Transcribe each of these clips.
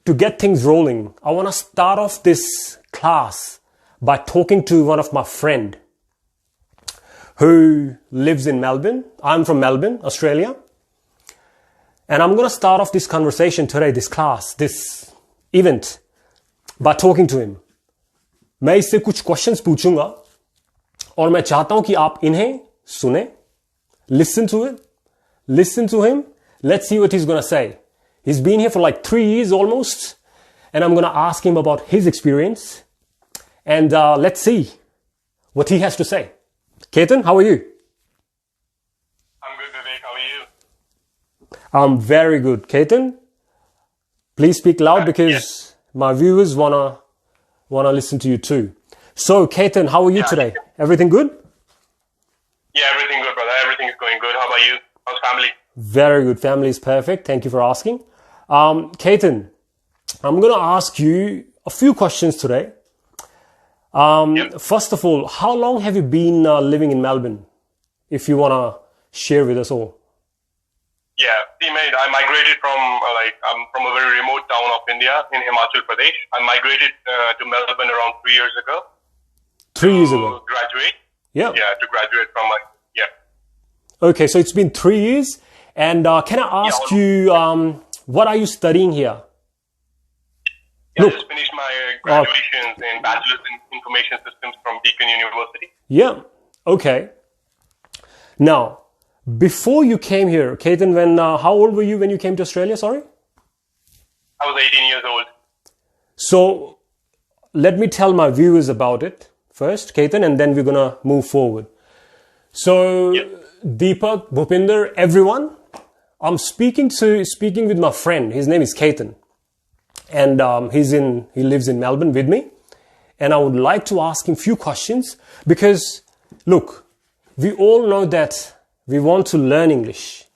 to get things rolling, I want to start off this class by talking to one of my friend who lives in Melbourne. I'm from Melbourne, Australia. And I'm going to start off this conversation today, this class, this event, by talking to him. मैं इससे कुछ questions पूछूंगा और मैं चाहता हूं कि आप इन्हें सुने. Listen to it. Listen to him. Let's see what he's going to say. He's been here for like 3 years almost. And I'm going to ask him about his experience. And let's see what he has to say. Ketan, how are you? I'm good, Vivek. How are you? I'm very good. Ketan, please speak loud because my viewers wanna listen to you too. So, Ketan, how are you today? Everything good? Yeah, everything good, brother. Everything is going good. How about you? How's family? Very good. Family is perfect. Thank you for asking. Ketan, I'm going to ask you a few questions today. First of all, how long have you been living in Melbourne? If you want to share with us all. Yeah, see, mate, I migrated from, I'm from a very remote town of India in Himachal Pradesh. I migrated to Melbourne around 3 years ago. 3 years ago? To graduate. Yeah. Yeah, to graduate from Okay, so it's been 3 years. And can I ask you, what are you studying here? Yeah, I just finished my graduations in Bachelor's in Information Systems from Deakin University. Yeah, okay. Now, before you came here, Ketan, how old were you when you came to Australia, sorry? I was 18 years old. So, let me tell my viewers about it first, Ketan, and then we're going to move forward. So, Deepak, Bhupinder, everyone, I'm speaking with my friend. His name is Ketan. And he lives in Melbourne with me. And I would like to ask him a few questions because, look, we all know that we want to learn English.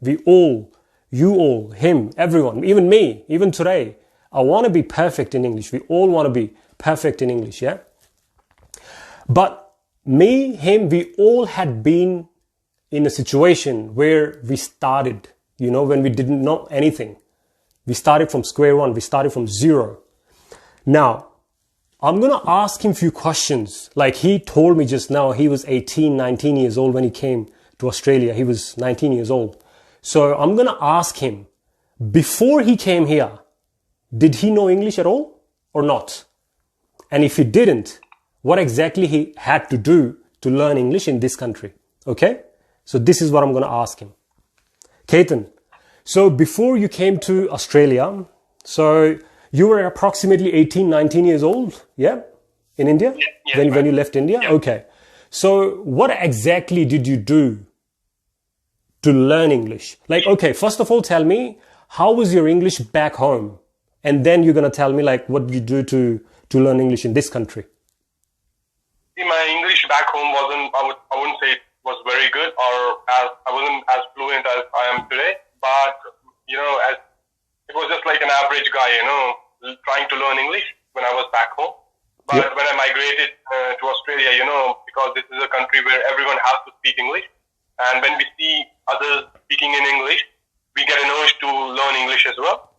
You all, him, everyone, even me, even today. I want to be perfect in English. We all want to be perfect in English, yeah? But me, him, we all had been in a situation where we started, when we didn't know anything. We started from square one. We started from zero. Now, I'm going to ask him a few questions. Like he told me just now, he was 18, 19 years old when he came to Australia. He was 19 years old. So I'm going to ask him, before he came here, did he know English at all or not? And if he didn't, what exactly he had to do to learn English in this country? Okay? So this is what I'm going to ask him. Ketan, so before you came to Australia, so you were approximately 18, 19 years old, yeah? In India? Yeah, when you left India? Yeah. Okay. So what exactly did you do to learn English? Like, okay, first of all, tell me, how was your English back home? And then you're going to tell me, like, what did you do to learn English in this country? See, my English back home I wouldn't say it was very good I wasn't as fluent as I am today. But, it was just like an average guy, trying to learn English when I was back home. But when I migrated to Australia, because this is a country where everyone has to speak English. And when we see others speaking in English, we get an urge to learn English as well.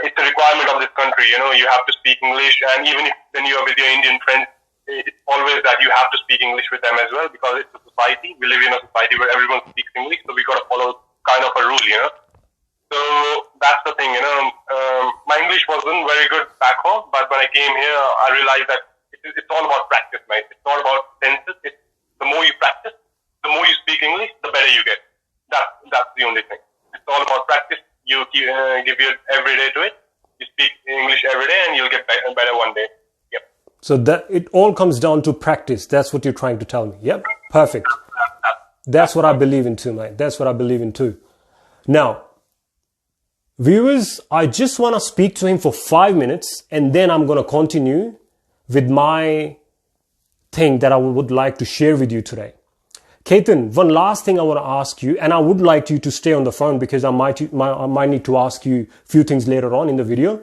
It's a requirement of this country, you have to speak English. And even when you are with your Indian friends, it's always that you have to speak English with them as well because it's a society. We live in a society where everyone speaks English, so we got to follow kind of a rule, So that's the thing, my English wasn't very good back home, but when I came here, I realized that it's all about practice, mate. It's all about tenses. The more you practice, the more you speak English, the better you get. That's the only thing. It's all about practice. You give your every day to it. You speak English every day, and you'll get better one day. Yep. So that it all comes down to practice. That's what you're trying to tell me. Yep. Perfect. That's what I believe in too, mate. That's what I believe in too. Now, viewers, I just want to speak to him for 5 minutes and then I'm going to continue with my thing that I would like to share with you today. Ketan, one last thing I want to ask you, and I would like you to stay on the phone because I might need to ask you a few things later on in the video.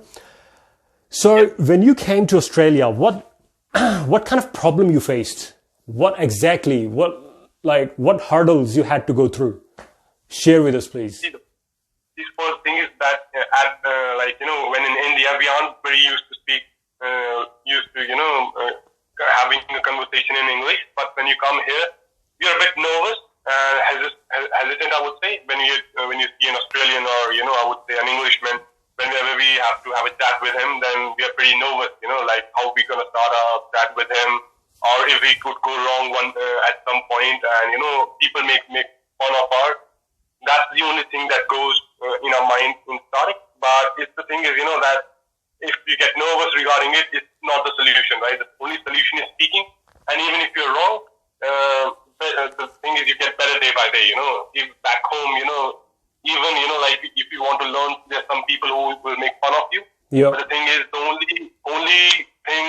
So when you came to Australia, what kind of problem you faced? What hurdles you had to go through? Share with us, please. See, the first thing is that like, when in India, we aren't very used to speak, having a conversation in English. But when you come here, you're a bit nervous and hesitant, I would say, when you see an Australian or, I would say an Englishman. Whenever we have to have a chat with him, then we are pretty nervous, like how we going to start a chat with him, or if we could go wrong at some point, and, people make fun of us. That's the only thing that goes in our mind in starting. But the thing is, that if you get nervous regarding it, it's not the solution, right? The only solution is speaking. And even if you're wrong, the thing is you get better day by day, If back home, even, like if you want to learn, there's some people who will make fun of you. Yeah. But the thing is, the only thing,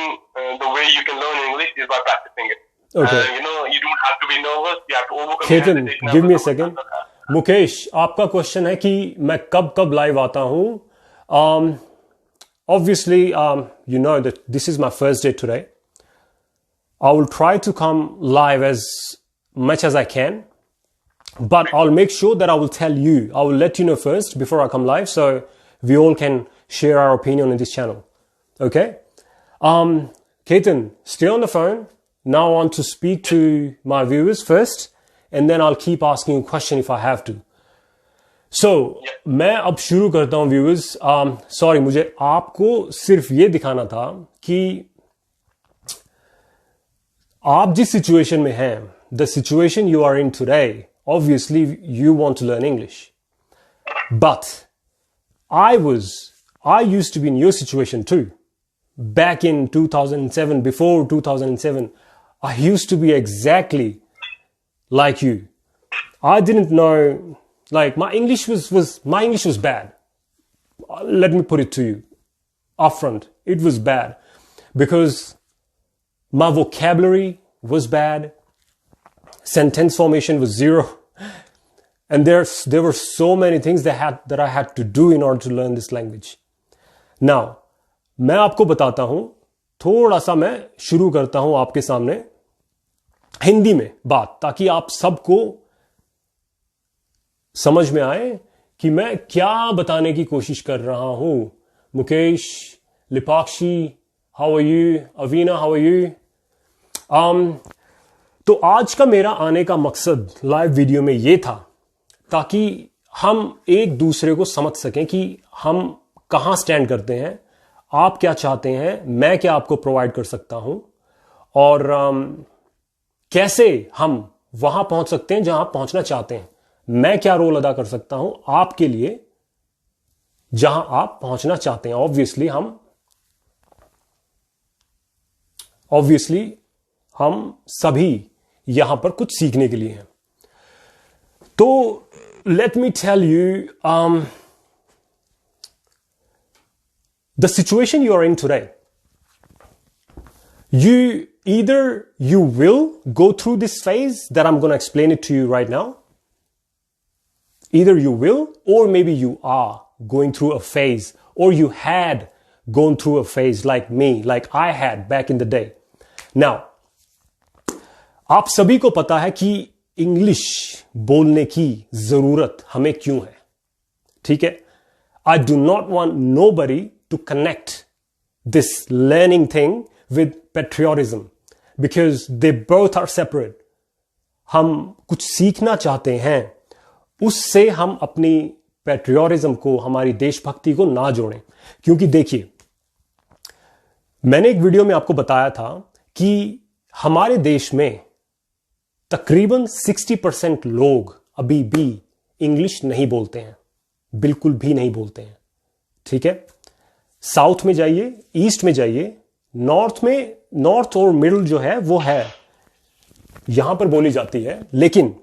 the way you can learn English is by practicing it. Okay. You don't have to be nervous. You have to overcome Ketan, hesitation. give me a second. Mukesh, आपका question है कि मैं कब live आता हूं. Obviously, you know that this is my first day today. I will try to come live as much as I can, but I'll make sure that I will tell you. I will let you know first before I come live, so we all can share our opinion in this channel. Okay? Ketan, stay on the phone. Now I want to speak to my viewers first, and then I'll keep asking you a question if I have to. So, मैं अब शुरू करता हूं viewers. Sorry, मुझे आपको सिर्फ ये दिखाना था कि आप जिस situation में हैं, the situation you are in today, obviously you want to learn English. But I used to be in your situation too. Back in 2007, before 2007, I used to be exactly like you. I didn't know, like my English was bad. Let me put it to you upfront. It was bad because my vocabulary was bad. Sentence formation was zero. And there were so many things that I had to do in order to learn this language. Now, मैं आपको बताता हूं, थोड़ा सा मैं शुरू करता हूं आपके सामने हिंदी में बात, ताकि आप सबको समझ में आए कि मैं क्या बताने की कोशिश कर रहा हूं. Mukesh, Lipakshi, how are you? Avina, how are you? तो आज का मेरा आने का मकसद लाइव वीडियो में ये था ताकि हम एक दूसरे को समझ सकें कि हम कहां स्टैंड करते हैं, आप क्या चाहते हैं, मैं क्या आपको प्रोवाइड कर सकता हूं, और कैसे हम वहां पहुंच सकते हैं जहां आप पहुंचना चाहते हैं. मैं क्या रोल अदा कर सकता हूं आपके लिए जहां आप पहुंचना चाहते हैं. ऑब्वियसली हम सभी यहां पर कुछ सीखने के लिए हैं. तो let me tell you, the situation you are in today, you will go through this phase that I'm going to explain it to you right now. Either you will, or maybe you are going through a phase, or you had gone through a phase like me, like I had back in the day. Now, आप सभी को पता है कि English बोलने की जरूरत हमें क्यों है. ठीक है? I do not want nobody to connect this learning thing with patriotism because they both are separate. हम कुछ सीखना चाहते हैं, उससे हम अपनी पेट्रियोटिज्म को, हमारी देशभक्ति को ना जोड़ें. क्योंकि देखिए, मैंने एक वीडियो में आपको बताया था कि हमारे देश में तकरीबन 60% लोग अभी भी इंग्लिश नहीं बोलते हैं, बिल्कुल भी नहीं बोलते हैं. ठीक है? साउथ में जाइए, ईस्ट में जाइए, नॉर्थ और मिडिल जो है वो है, यहां पर बोली जाती है. लेकिन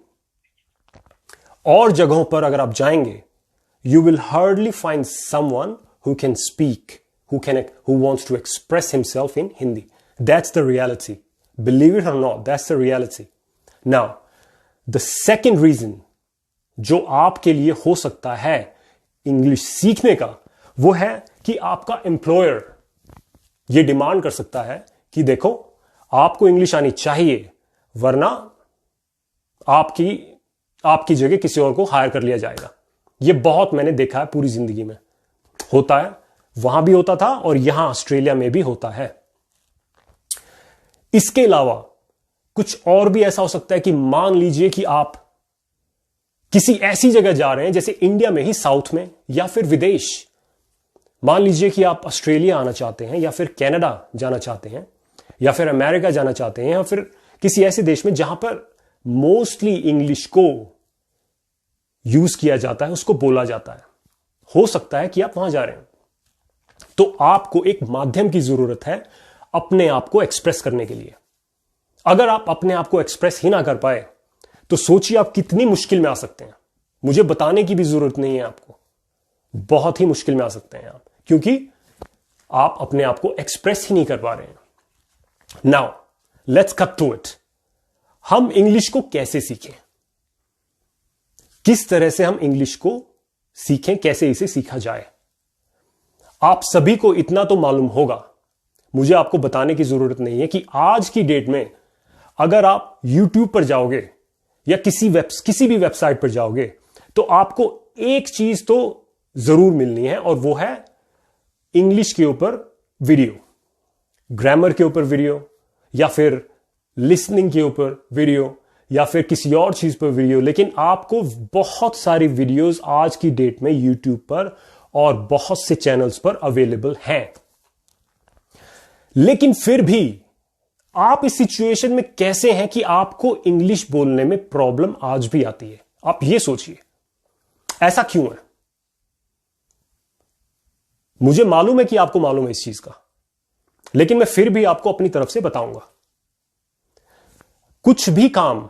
और जगहों पर अगर आप जाएंगे, you will hardly find someone who can speak, who wants to express himself in Hindi. That's the reality. Believe it or not, that's the reality. Now, the second reason जो आपके लिए हो सकता है इंग्लिश सीखने का, वो है कि आपका एम्प्लॉयर ये डिमांड कर सकता है कि देखो, आपको इंग्लिश आनी चाहिए, वरना आपकी जगह किसी और को हायर कर लिया जाएगा. ये बहुत मैंने देखा है पूरी जिंदगी में. होता है, वहां भी होता था और यहां ऑस्ट्रेलिया में भी होता है। इसके अलावा कुछ और भी ऐसा हो सकता है कि मान लीजिए कि आप किसी ऐसी जगह जा रहे हैं जैसे इंडिया में ही साउथ में या फिर विदेश। मान लीजिए कि आप ऑस्ट्रेलिया आना चाहते हैं या फिर कनाडा जाना चाहते हैं या फिर अमेरिका जाना चाहते हैं या फिर किसी ऐसे देश में जहां पर मोस्टली इंग्लिश को यूज किया जाता है, उसको बोला जाता है। हो सकता है कि आप वहां जा रहे हैं, तो आपको एक माध्यम की जरूरत है अपने आप को एक्सप्रेस करने के लिए। अगर आप अपने आप को एक्सप्रेस ही ना कर पाए तो सोचिए आप कितनी मुश्किल में आ सकते हैं। मुझे बताने की भी जरूरत नहीं है आपको, बहुत ही मुश्किल में आ सकते हैं आप, क्योंकि आप अपने आप को एक्सप्रेस ही नहीं कर पा रहे हैं। Now let's cut to it. हम इंग्लिश को कैसे सीखें, किस तरह से हम इंग्लिश को सीखें, कैसे इसे सीखा जाए। आप सभी को इतना तो मालूम होगा, मुझे आपको बताने की जरूरत नहीं है कि आज की डेट में अगर आप YouTube पर जाओगे या किसी भी वेबसाइट पर जाओगे तो आपको एक चीज तो जरूर मिलनी है, और वो है इंग्लिश के ऊपर वीडियो, ग्रामर के ऊपर वीडियो, या फिर लिसनिंग के ऊपर वीडियो, या फिर किसी और चीज पर वीडियो। लेकिन आपको बहुत सारी वीडियोस आज की डेट में YouTube पर और बहुत से चैनल्स पर अवेलेबल हैं। लेकिन फिर भी आप इस सिचुएशन में कैसे हैं कि आपको इंग्लिश बोलने में प्रॉब्लम आज भी आती है। आप ये सोचिए, ऐसा क्यों है? मुझे मालूम है कि आपको मालूम है इस चीज का, लेकिन मैं फिर भी आपको अपनी तरफ से बताऊंगा। कुछ भी काम,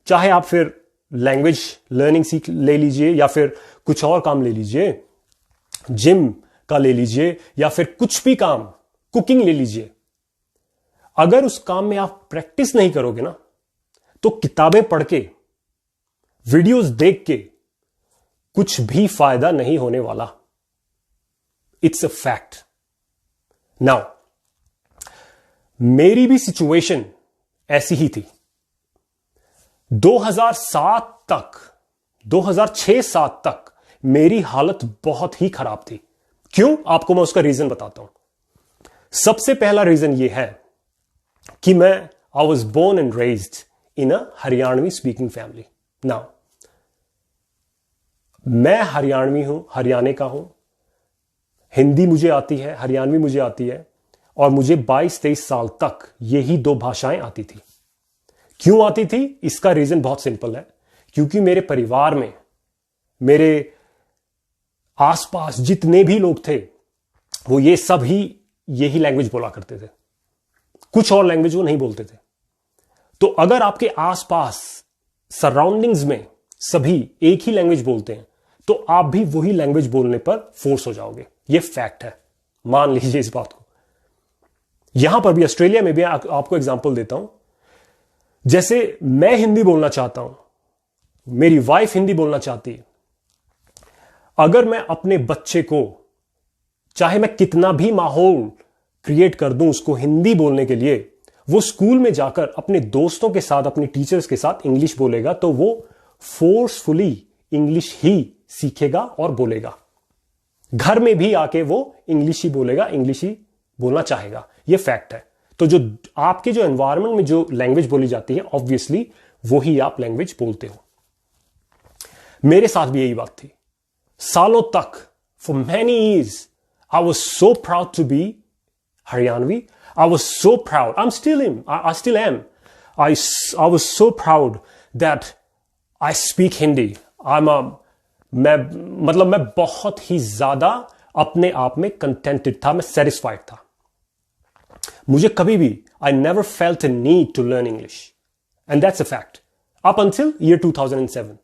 चाहे आप फिर लैंग्वेज लर्निंग सीख ले लीजिए या फिर कुछ और काम ले लीजिए, जिम का ले लीजिए या फिर कुछ भी काम, कुकिंग ले लीजिए, अगर उस काम में आप प्रैक्टिस नहीं करोगे ना, तो किताबें पढ़ के, वीडियोस देख के कुछ भी फायदा नहीं होने वाला। It's a fact. नाउ मेरी भी सिचुएशन ऐसी ही थी। 2007 तक, 2006-7 तक मेरी हालत बहुत ही खराब थी। क्यों? आपको मैं उसका रीजन बताता हूं। सबसे पहला रीजन यह है कि I was born and raised in a Haryanvi speaking family. Now मैं हरियाणवी हूं, हरियाणे का हूं, हिंदी मुझे आती है, हरियाणवी मुझे आती है, और मुझे 22-23 साल तक यही दो भाषाएं आती थी। क्यों आती थी? इसका रीजन बहुत सिंपल है, क्योंकि मेरे परिवार में, मेरे आसपास जितने भी लोग थे वो ये सब ही यही लैंग्वेज बोला करते थे, कुछ और लैंग्वेज वो नहीं बोलते थे। तो अगर आपके आसपास सराउंडिंग्स में सभी एक ही लैंग्वेज बोलते हैं तो आप भी वही लैंग्वेज बोलने पर फोर्स हो जाओगे। यह फैक्ट है, मान लीजिए इस बात को। यहां पर भी, ऑस्ट्रेलिया में भी आपको एग्जांपल देता हूं। जैसे मैं हिंदी बोलना चाहता हूं, मेरी वाइफ हिंदी बोलना चाहती है। अगर मैं अपने बच्चे को, चाहे मैं कितना भी माहौल क्रिएट कर दूं उसको हिंदी बोलने के लिए, वो स्कूल में जाकर अपने दोस्तों के साथ, अपने टीचर्स के साथ इंग्लिश बोलेगा तो वो फोर्सफुली इंग्लिश ही सीखेगा और बोलेगा। घर में भी आके वो इंग्लिश ही बोलेगा, इंग्लिश ही बोलना चाहेगा। ये फैक्ट है। तो जो आपके जो एनवायरनमेंट में जो लैंग्वेज बोली जाती है, ऑब्वियसली वही आप लैंग्वेज बोलते हो। मेरे साथ भी यही बात थी। सालों तक, for many years, I was so proud to be Haryanvi. I was so proud. I still am. I was so proud that I speak Hindi. मैं बहुत ही ज्यादा अपने आप में कंटेंटेड था, मैं सेटिस्फाइड था। मुझे कभी भी, I never felt a need to learn English. And that's a fact. Up until year 2007.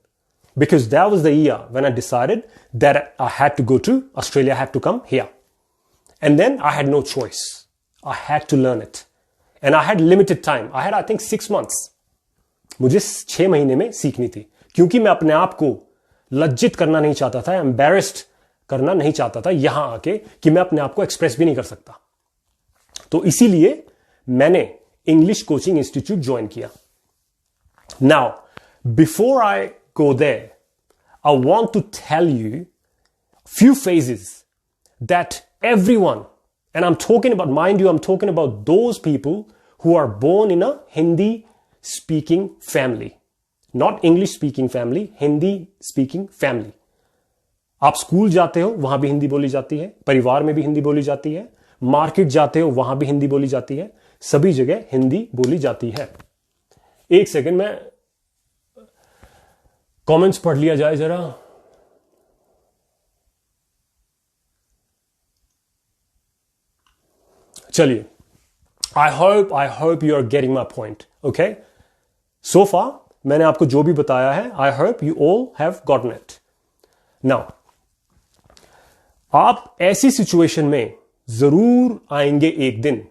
Because that was the year when I decided that I had to go to Australia, I had to come here. And then I had no choice. I had to learn it. And I had limited time. I had, I think, 6 months. मुझे 6 महीने में सीखनी थी, क्योंकि मैं अपने आप को लज्जित करना नहीं चाहता था, एम्बैरेस्ड करना नहीं चाहता था यहां आके कि मैं अपने आप को एक्सप्रेस भी नहीं कर सकता। तो इसीलिए मैंने इंग्लिश कोचिंग इंस्टीट्यूट ज्वाइन किया। Now before I go there, I want to tell you few phases that Everyone. And I'm talking about, mind you, I'm talking about those people who are born in a Hindi speaking family. Not English speaking family, Hindi speaking family. आप school जाते हो, वहां भी हिंदी बोली जाती है, परिवार में भी हिंदी बोली जाती है, मार्केट जाते हो, वहां भी हिंदी बोली जाती है, सभी जगह हिंदी बोली जाती है. एक सेकंड में कमेंट्स पढ़ लिया जाए जरा. चलिए, I hope you are getting my point. Okay, so far मैंने आपको जो भी बताया है, I hope you all have gotten it. Now, आप ऐसी सिचुएशन में जरूर आएंगे एक दिन,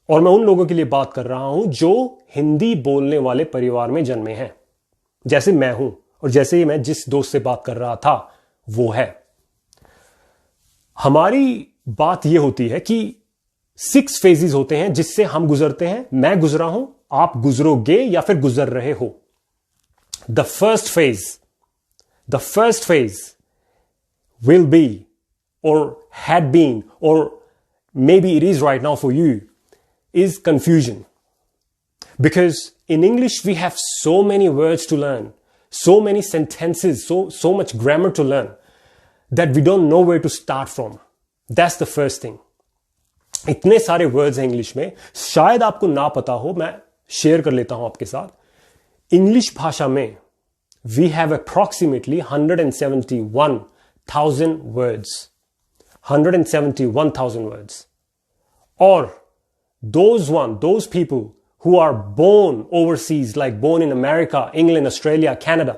और मैं उन लोगों के लिए बात कर रहा हूं जो हिंदी बोलने वाले परिवार में जन्मे हैं, जैसे मैं हूं और जैसे ही मैं जिस दोस्त से बात कर रहा था वो है. हमारी बात यह होती है कि 6 फेजेस होते हैं जिससे हम गुजरते हैं. मैं गुजरा हूं, आप गुजरोगे या फिर गुजर रहे हो. The first phase will be or had been or maybe it is right now for you is confusion. Because in English we have so many words to learn, so many sentences, so much grammar to learn that we don't know where to start from. That's the first thing. इतने सारे words हैं English में, शायद आपको ना पता हो, मैं शेयर कर लेता हूं आपके साथ. इंग्लिश भाषा में we have approximately 171,000 words. 171,000 words. Or those people who are born overseas, like born in America, England, Australia, Canada,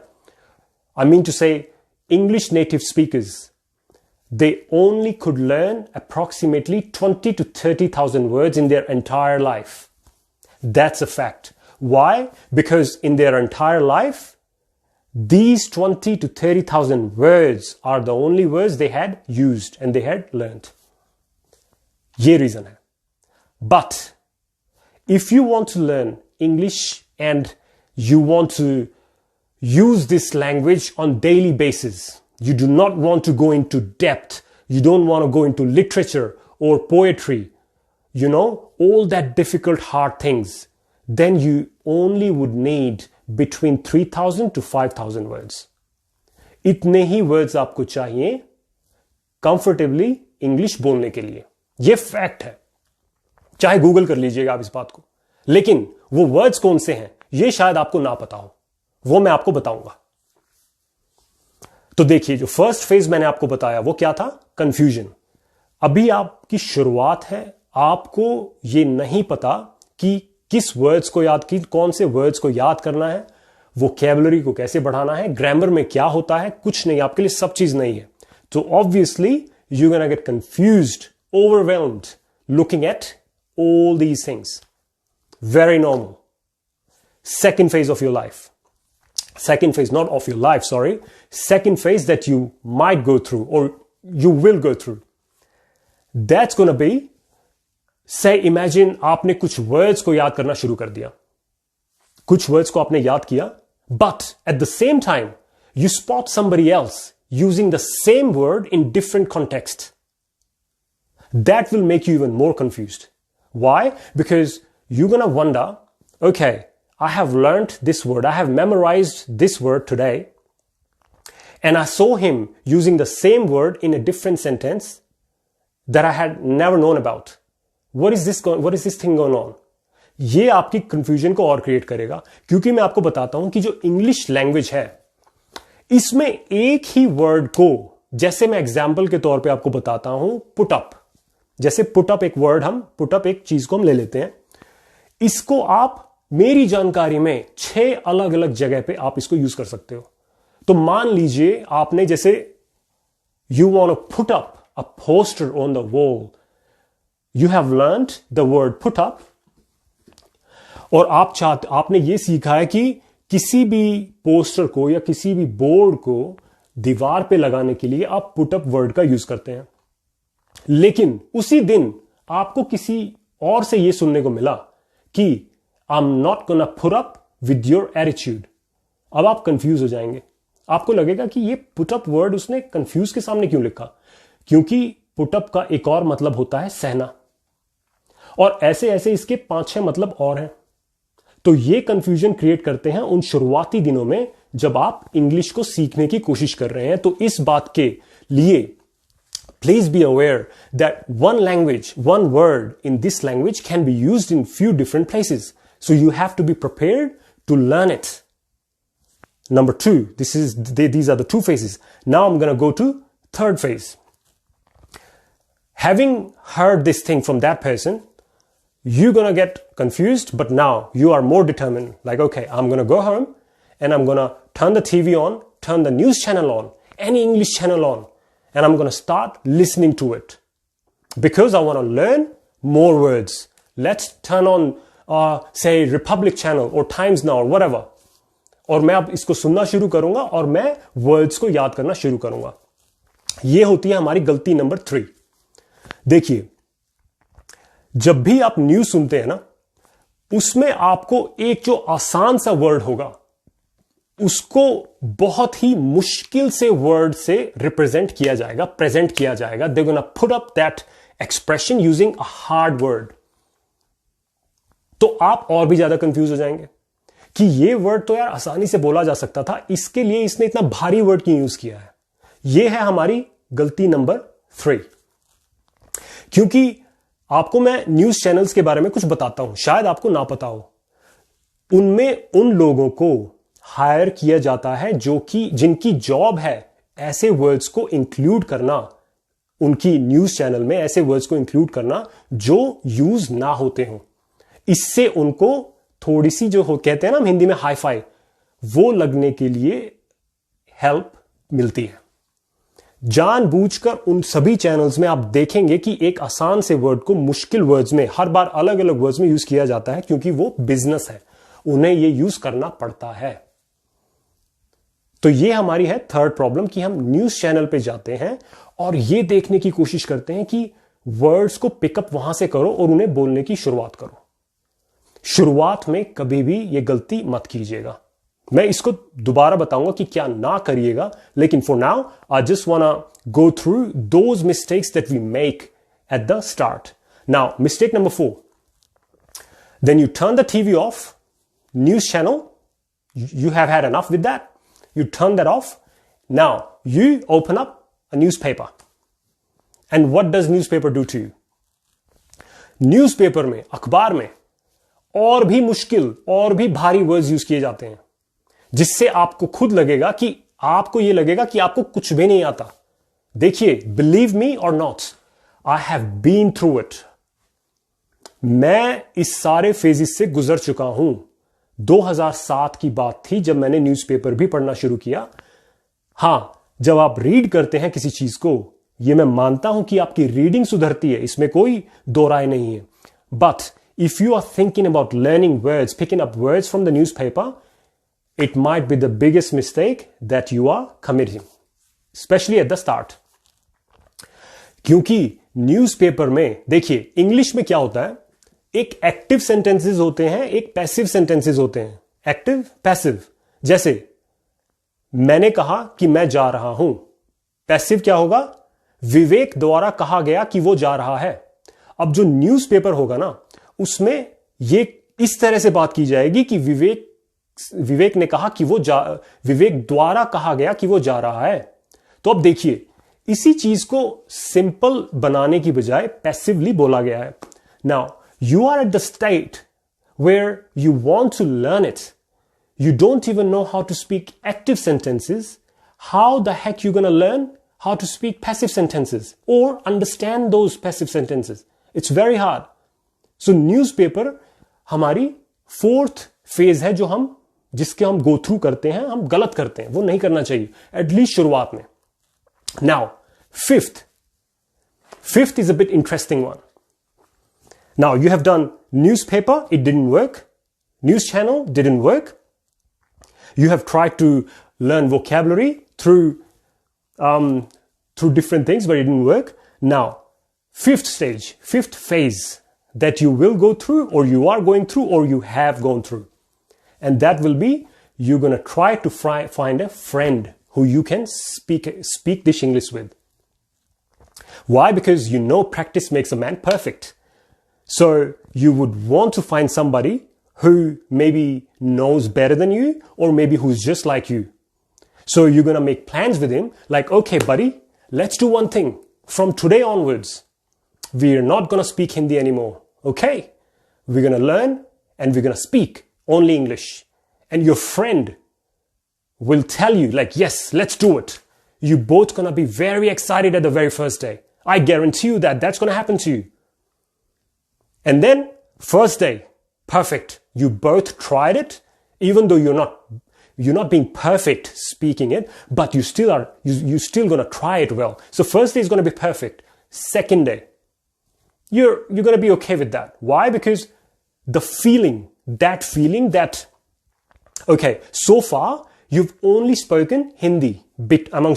I mean to say English native speakers, they only could learn approximately 20 to 30,000 words in their entire life. That's a fact. Why? Because in their entire life, these 20 to 30,000 words are the only words they had used and they had learned. ये reason है. But if you want to learn English and you want to use this language on daily basis, you do not want to go into depth, you don't want to go into literature or poetry, you know, all that difficult hard things, then you only would need between 3,000 to 5,000 words. इतने ही words आपको चाहिए comfortably English बोलने के लिए. ये fact है, चाहे Google कर लीजिएगा आप इस बात को. लेकिन वो वर्ड्स कौन से हैं ये शायद आपको ना पता हो, वो मैं आपको बताऊंगा. तो देखिए, जो फर्स्ट फेज मैंने आपको बताया वो क्या था? कंफ्यूजन. अभी आपकी शुरुआत है, आपको ये नहीं पता कि किस वर्ड्स को याद की, कौन से वर्ड्स को याद करना है, वोकैबुलरी को कैसे बढ़ाना है, ग्रामर में क्या होता है, कुछ नहीं, आपके लिए सब चीज नहीं है. तो obviously you gonna get confused, overwhelmed looking at all these things. Very normal. Second phase of your life, second phase, not of your life, sorry, second phase that you might go through or you will go through, that's going to be, say imagine आपने कुछ words को याद करना शुरू कर दिया, कुछ words को आपने याद किया, but at the same time you spot somebody else using the same word in different context. That will make you even more confused. Why? Because you're going to wonder, okay, I have learned this word, I have memorized this word today, and I saw him using the same word in a different sentence that I had never known about. What is this thing going on? ये आपकी confusion को और create करेगा, क्योंकि मैं आपको बताता हूं कि जो English language है, इसमें एक ही word को, जैसे मैं example के तौर पे आपको बताता हूं, put up. जैसे put up एक word, हम put up एक चीज को हम ले लेते हैं, इसको आप मेरी जानकारी में 6 अलग अलग जगह पे आप इसको यूज कर सकते हो. तो मान लीजिए आपने, जैसे you want to put up a poster on the wall, you have learned the word put up, और आपने ये सीखा है कि किसी भी पोस्टर को या किसी भी बोर्ड को दीवार पे लगाने के लिए आप पुट अप वर्ड का यूज करते हैं. लेकिन उसी दिन आपको किसी और से यह सुनने को मिला कि I'm not gonna put up with your attitude. अब आप कंफ्यूज हो जाएंगे. आपको लगेगा कि ये put up word उसने कंफ्यूज के सामने क्यों लिखा? क्योंकि पुटअप का एक और मतलब होता है सहना, और ऐसे ऐसे इसके 5-6 मतलब और हैं। तो ये कंफ्यूजन क्रिएट करते हैं उन शुरुआती दिनों में जब आप इंग्लिश को सीखने की कोशिश कर रहे हैं। तो इस बात के लिए please be aware that one language, one word in this language can be used in few different places, so you have to be prepared to learn it. Number 2, these are the 2 phases. Now I'm going to go to 3rd phase. Having heard this thing from that person, you're going to get confused, but now you are more determined. Like, okay, I'm going to go home and I'm going to turn the TV on, turn the news channel on, any English channel on, and I'm going to start listening to it because I want to learn more words. Let's turn on, say, Republic channel or Times Now or whatever. और मैं अब इसको सुनना शुरू करूंगा और मैं words को याद करना शुरू करूंगा. यह होती है हमारी गलती नंबर 3. देखिए, जब भी आप न्यूज सुनते हैं ना, उसमें आपको एक जो आसान सा वर्ड होगा उसको बहुत ही मुश्किल से वर्ड से रिप्रेजेंट किया जाएगा, प्रेजेंट किया जाएगा. They gonna put up that expression using a hard word. तो आप और भी ज्यादा कंफ्यूज हो जाएंगे कि ये वर्ड तो यार आसानी से बोला जा सकता था, इसके लिए इसने इतना भारी वर्ड क्यों यूज किया है. ये है हमारी गलती नंबर 3. क्योंकि आपको मैं न्यूज चैनल्स के बारे में कुछ बताता हूं, शायद आपको ना पता हो. उनमें उन लोगों को हायर किया जाता है जिनकी जॉब है ऐसे वर्ड्स को इंक्लूड करना, उनकी न्यूज चैनल में ऐसे वर्ड्स को इंक्लूड करना जो यूज ना होते हो. इससे उनको थोड़ी सी जो कहते हैं ना हम हिंदी में हाई फाई, वो लगने के लिए हेल्प मिलती है. जानबूझकर उन सभी चैनल्स में आप देखेंगे कि एक आसान से वर्ड को मुश्किल वर्ड्स में हर बार अलग अलग वर्ड्स में यूज किया जाता है, क्योंकि वो बिजनेस है, उन्हें ये यूज करना पड़ता है. तो ये हमारी है 3rd प्रॉब्लम कि हम न्यूज चैनल पे जाते हैं और ये देखने की कोशिश करते हैं कि वर्ड्स को पिकअप वहां से करो और उन्हें बोलने की शुरुआत करो. शुरुआत में कभी भी ये गलती मत कीजिएगा. मैं इसको दोबारा बताऊंगा कि क्या ना करिएगा, लेकिन for now I just wanna go through those mistakes that we make at the start. Now mistake number 4, then you turn the TV off, news channel, you have had enough with that, you turn that off. Now you open up a newspaper, and what does newspaper do to you? Newspaper में, अखबार में और भी मुश्किल और भी भारी words use किए जाते हैं, जिससे आपको खुद लगेगा कि आपको यह लगेगा कि आपको कुछ भी नहीं आता. देखिए, बिलीव मी और not, I have been through it. मैं इस सारे फेजेस से गुजर चुका हूं. 2007 की बात थी जब मैंने न्यूज़पेपर भी पढ़ना शुरू किया. हां, जब आप रीड करते हैं किसी चीज को, यह मैं मानता हूं कि आपकी रीडिंग सुधरती है, इसमें कोई दो राय नहीं है. But if you are thinking about learning words, picking up words from the newspaper, it might be the biggest mistake that you are committing, especially at the start. क्योंकि न्यूज़पेपर में, देखिए, इंग्लिश में क्या होता है, एक एक्टिव सेंटेंसेस होते हैं, एक पैसिव सेंटेंसेस होते हैं. Active, passive. जैसे मैंने कहा कि मैं जा रहा हूं, पैसिव क्या होगा, विवेक द्वारा कहा गया कि वो जा रहा है. अब जो न्यूज़पेपर होगा ना, उसमें ये इस तरह से बात की जाएगी कि विवेक ने कहा कि विवेक द्वारा कहा गया कि वो जा रहा है. तो अब देखिए, इसी चीज को सिंपल बनाने की बजाय पैसिवली बोला गया है. Now you are at the state where you want to learn it, you don't even know how to speak active sentences. How the heck you gonna learn how to speak passive sentences और understand those passive sentences? It's very hard. So newspaper हमारी 4th phase है जिसके हम go through करते हैं, हम गलत करते हैं, वो नहीं करना चाहिए, एटलीस्ट शुरुआत में. Now fifth is a bit interesting one. Now you have done newspaper, it didn't work. News channel didn't work. You have tried to learn vocabulary through different things, but it didn't work. Now 5th phase that you will go through, or you are going through, or you have gone through. And that will be, you're going to try to find a friend who you can speak this English with. Why? Because you know practice makes a man perfect. So you would want to find somebody who maybe knows better than you, or maybe who's just like you. So you're going to make plans with him, like, okay, buddy, let's do one thing. From today onwards, we're not going to speak Hindi anymore. Okay? We're going to learn and we're going to speak only English. And your friend will tell you, like, yes, let's do it. You're both going to be very excited at the very first day. I guarantee you that that's going to happen to you. And then, first day, perfect. You both tried it, even though you're not being perfect speaking it, but you're still going to try it well. So first day is going to be perfect. Second day, you're going to be okay with that. Why? Because the feeling that, okay, so far, you've only spoken Hindi bit among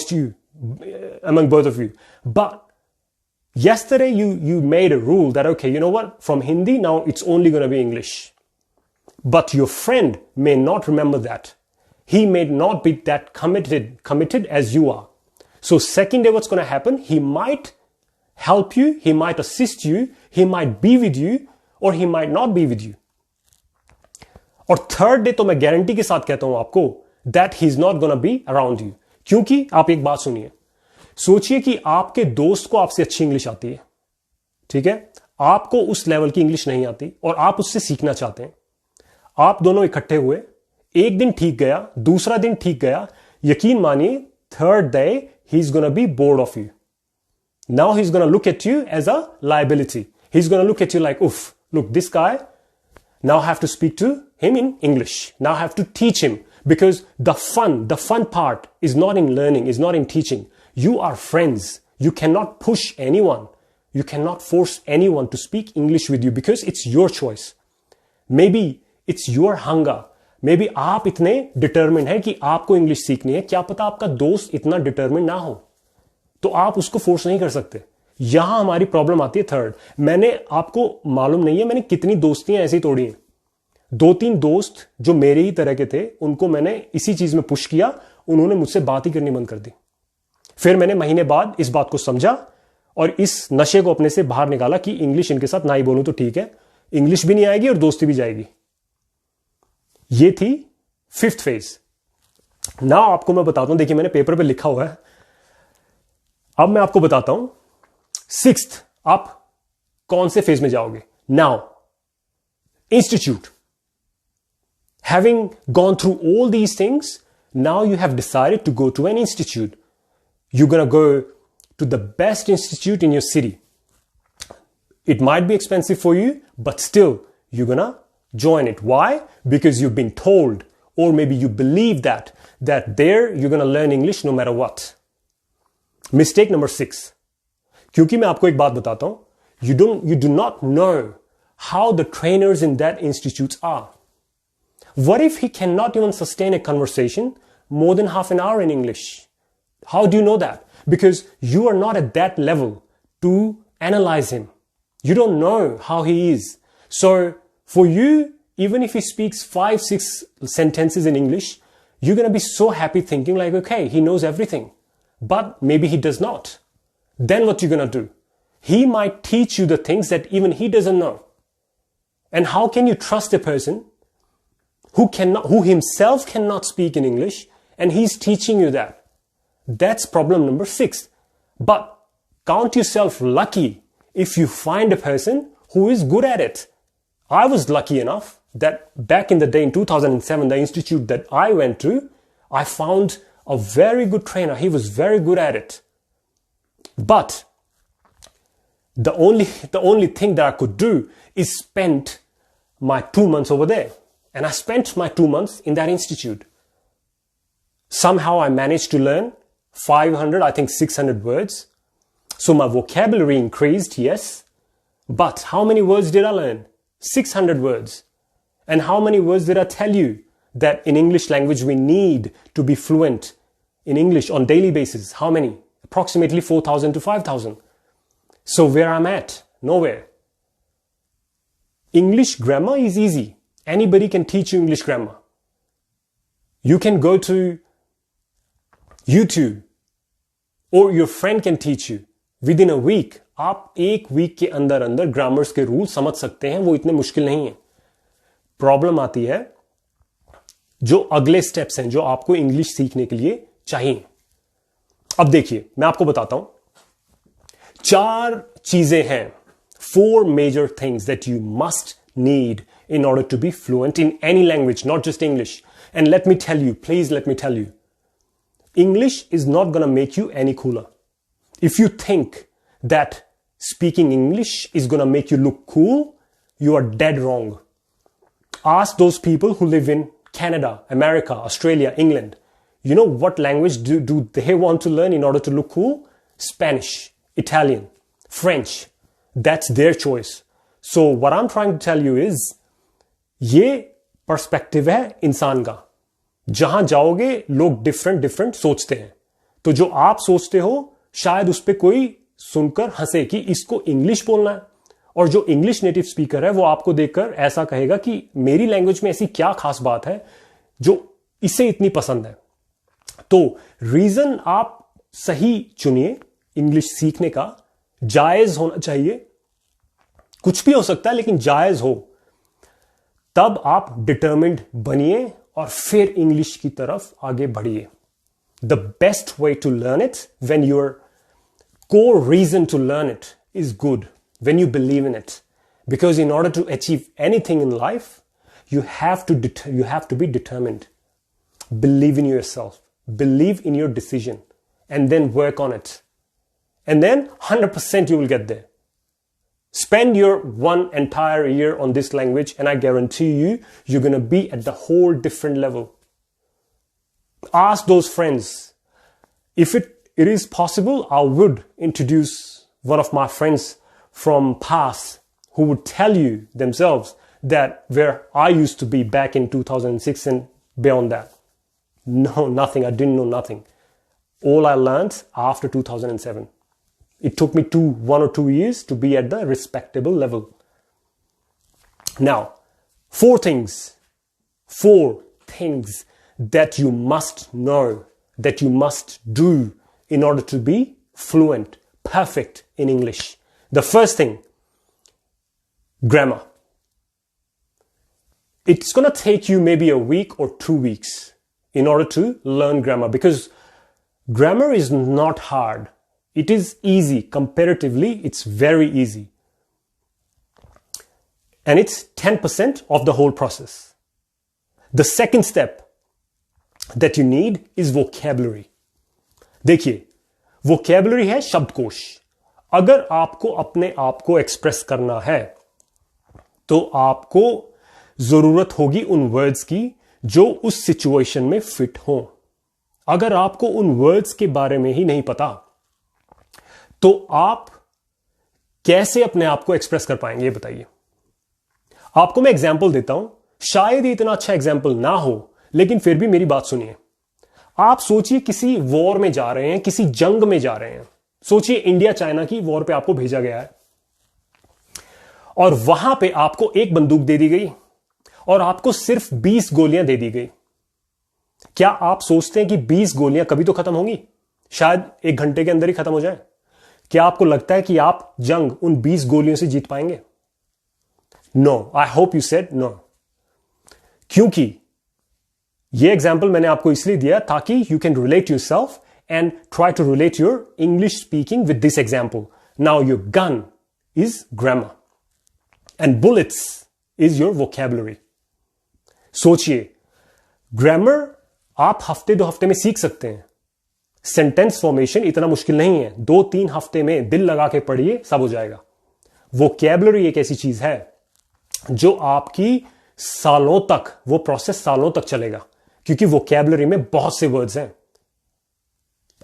both of you. But yesterday you made a rule that, okay, you know what? From Hindi, now it's only going to be English. But your friend may not remember that. He may not be that committed as you are. So second day, what's going to happen? He might help you. He might assist you. He might be with you, or he might not be with you. और third day तो मैं guarantee के साथ कहता हूं आपको that he's not gonna be around you. क्योंकि आप एक बात सुनिए, सोचिए कि आपके दोस्त को आपसे अच्छी इंग्लिश आती है, ठीक है, आपको उस लेवल की इंग्लिश नहीं आती और आप उससे सीखना चाहते हैं. आप दोनों इकट्ठे हुए, एक दिन ठीक गया, दूसरा दिन ठीक गया, यकीन मानिए third day he is gonna be bored of you. Now he is gonna look at you as a liability. He is gonna look at you like, उफ, look, this guy, now I have to speak to him in English. Now I have to teach him, because the fun part is not in learning, is not in teaching. You are friends. You cannot push anyone. You cannot force anyone to speak English with you, because it's your choice. Maybe it's your hunger. Maybe आप इतने determined हैं कि आपको English सीखनी है. क्या पता आपका दोस्त इतना determined ना हो, तो आप उसको force नहीं कर सकते. यहां हमारी प्रॉब्लम आती है थर्ड. मैंने, आपको मालूम नहीं है मैंने कितनी दोस्तियां ऐसी तोड़ी हैं. 2-3 दोस्त जो मेरे ही तरह के थे, उनको मैंने इसी चीज में पुश किया, उन्होंने मुझसे बात ही करनी बंद कर दी. फिर मैंने महीने बाद इस बात को समझा और इस नशे को अपने से बाहर निकाला कि इंग्लिश इनके साथ ना ही बोलूं तो ठीक है, इंग्लिश भी नहीं आएगी और दोस्ती भी जाएगी. ये थी 5th फेज. ना आपको मैं बताता हूं, देखिए मैंने पेपर पे लिखा हुआ है, अब मैं आपको बताता हूं 6th आप कौन से फेज में जाओगे. Now institute. Having gone through all these things, now you have decided to go to an institute. You're going to go to the best institute in your city. It might be expensive for you, but still you're going to join it. Why? Because you've been told, or maybe you believe that there you're going to learn English no matter what. Mistake number 6. क्योंकि मैं आपको एक बात बताता हूं, you do not know how the trainers in that institutes are. What if he cannot even sustain a conversation more than half an hour in English? How do you know that? Because you are not at that level to analyze him. You don't know how he is. So for you, even if he speaks 5-6 sentences in English, you're going to be so happy thinking like, okay, he knows everything. But maybe he does not. Then what you're going to do? He might teach you the things that even he doesn't know. And how can you trust a person who himself cannot speak in English and he's teaching you that? That's problem number 6. But count yourself lucky if you find a person who is good at it. I was lucky enough that back in the day in 2007, the institute that I went to, I found a very good trainer. He was very good at it. But the only thing that I could do is spend my 2 months over there. And I spent my 2 months in that institute. Somehow I managed to learn 500, I think 600 words. So my vocabulary increased, yes. But how many words did I learn? 600 words. And how many words did I tell you that in English language we need to be fluent in English on daily basis? How many? Approximately 4,000 to 5,000. So where I'm at? Nowhere. English grammar is easy. Anybody can teach you English grammar. You can go to YouTube, or your friend can teach you. Within a week आप एक week के अंदर अंदर grammars के rule समझ सकते हैं, वो इतने मुश्किल नहीं है। प्रॉब्लम आती है जो अगले स्टेप्स हैं जो आपको इंग्लिश सीखने के लिए चाहिए। अब देखिए मैं आपको बताता हूं, 4 चीजें हैं, 4 major things that you must need in order to be fluent in any language, not just English. And let me tell you, please let me tell you, English is not going to make you any cooler. If you think that speaking English is going to make you look cool, you are dead wrong. Ask those people who live in Canada, America, Australia, England. You know what language do they want to learn in order to look cool? Spanish, Italian, French. That's their choice. So what I'm trying to tell you is, ये perspective है इंसान का। जहां जाओगे लोग different सोचते हैं, तो जो आप सोचते हो शायद उस पर कोई सुनकर हंसे कि इसको इंग्लिश बोलना है, और जो इंग्लिश नेटिव स्पीकर है वो आपको देखकर ऐसा कहेगा कि मेरी लैंग्वेज में ऐसी क्या खास बात है जो इसे इतनी पसंद है। तो रीजन आप सही चुनिए इंग्लिश सीखने का, जायज होना चाहिए, कुछ भी हो सकता है लेकिन जायज हो, तब आप डिटर्मिन्ड बनिए और फिर इंग्लिश की तरफ आगे बढ़िए। The best way to learn it when your core reason to learn it is good, when you believe in it, because in order to achieve anything in life you have to be determined. Believe in yourself, believe in your decision, and then work on it, and then 100% you will get there. Spend your one entire year on this language and I guarantee you you're going to be at the whole different level. Ask those friends. If it is possible, I would introduce one of my friends from past who would tell you themselves that where I used to be back in 2006 and beyond that. No, nothing. I didn't know nothing. All I learned after 2007. It took me 1 or 2 years to be at the respectable level. Now, 4 things that you must know, that you must do in order to be fluent, perfect in English. The first thing, grammar. It's going to take you maybe a week or 2 weeks in order to learn grammar, because grammar is not hard. It is easy. Comparatively, it's very easy. And it's 10% of the whole process. The second step that you need is vocabulary. देखिए, vocabulary है शब्दकोश। अगर आपको अपने आप को express करना है तो आपको जरूरत होगी उन वर्ड्स की जो उस सिचुएशन में फिट हो। अगर आपको उन वर्ड्स के बारे में ही नहीं पता तो आप कैसे अपने आप को एक्सप्रेस कर पाएंगे, ये बताइए। आपको मैं एग्जांपल देता हूं, शायद ये इतना अच्छा एग्जांपल ना हो लेकिन फिर भी मेरी बात सुनिए। आप सोचिए किसी वॉर में जा रहे हैं, किसी जंग में जा रहे हैं। सोचिए इंडिया चाइना की वॉर पे आपको भेजा गया है और वहां पे आपको एक बंदूक दे दी गई और आपको सिर्फ 20 गोलियां दे दी गई। क्या आप सोचते हैं कि 20 गोलियां कभी तो खत्म होंगी? शायद 1 घंटे के अंदर ही खत्म हो जाए। क्या आपको लगता है कि आप जंग उन 20 गोलियों से जीत पाएंगे? No, I hope you said no. क्योंकि यह एग्जाम्पल मैंने आपको इसलिए दिया ताकि you can relate yourself and try to relate your English speaking with this example. Now your gun is grammar and bullets is your vocabulary. सोचिए, grammar आप हफ्ते 2 हफ्ते में सीख सकते हैं। सेंटेंस फॉर्मेशन इतना मुश्किल नहीं है, 2-3 हफ्ते में दिल लगा के पढ़िए, सब हो जाएगा। वोकैबुलरी एक ऐसी चीज है जो आपकी सालों तक, वो प्रोसेस सालों तक चलेगा, क्योंकि वोकैबुलरी में बहुत से वर्ड्स हैं।